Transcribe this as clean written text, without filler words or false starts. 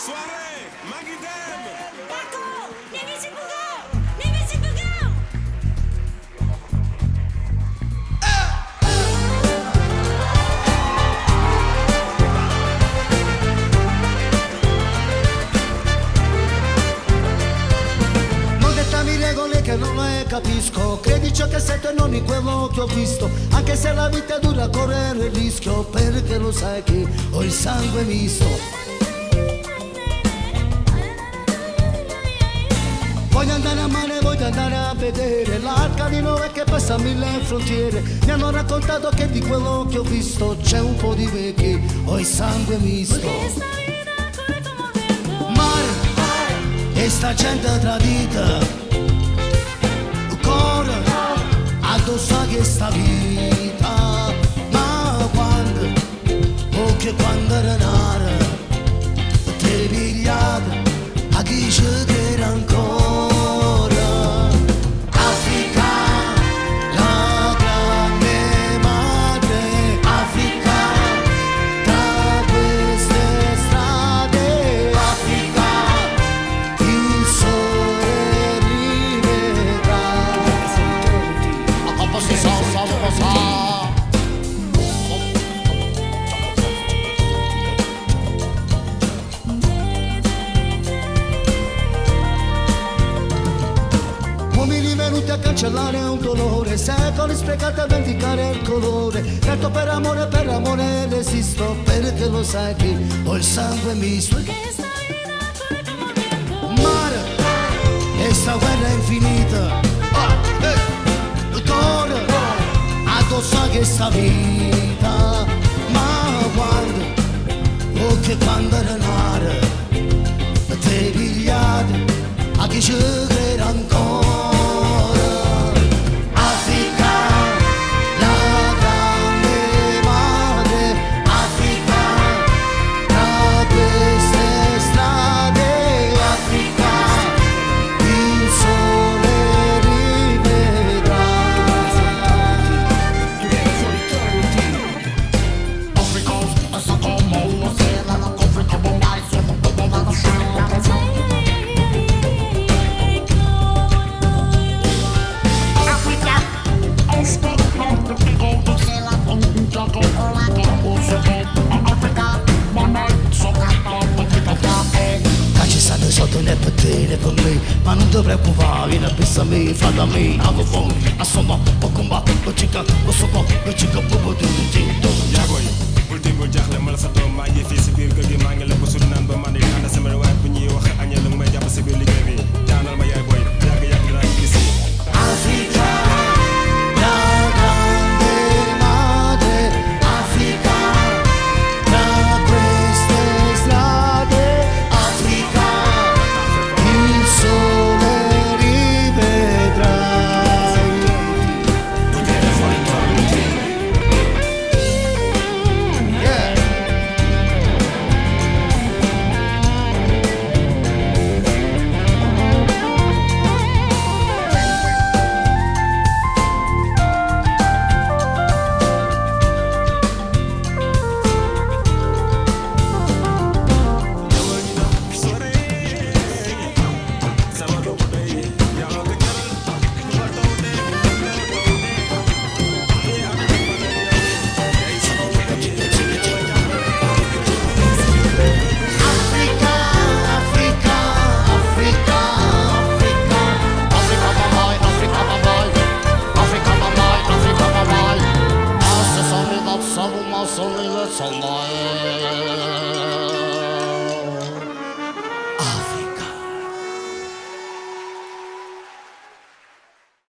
Soirée, Magidem. Paco, nie wiecie kogo! Nie wiecie kogo! Non dettami regole che non le capisco. Credi ciò che sento e non in quello che ho visto. Anche se la vita è dura correre il rischio, perché lo sai che ho il sangue misto. Voglio andare a mare, voglio andare a vedere l'arca di Noè che passa mille frontiere. Mi hanno raccontato che di quello che ho visto c'è un po' di me che ho il sangue misto. Mare e sta gente tradita, cuore addosso a questa vita. Ma quando, oh che quando era nata, te pigliate a chi ci crede ancora. Africa, la grande madre, Africa, tra queste strade, Africa, il sole rivedrà. Uomini venuti a cancellare un dolore, secoli sprecati a vendicare il colore. Detto per amore resisto, perché lo sai che ho il sangue misto. Mare, e sta guerra infinita, il cuore addosso a questa vita. Ma quando, oh che quando era nata, te pigliate a chi ci crede ancora. Africa, la grande madre, Africa, tra queste strade, Africa, il sole rivedrà. Ci stanno sotto né per te né per me, ma non ti preoccupare, vieni a pensare a me, fa da me, hago fuori, assomma, o combatto, o chica, o sopra, o chica, poco tu, Jagoy, bul timbul jaxle mala sa doom maa ngi fii si biir kër gi maa ngi la ko sut naan ba man di ànd sama waay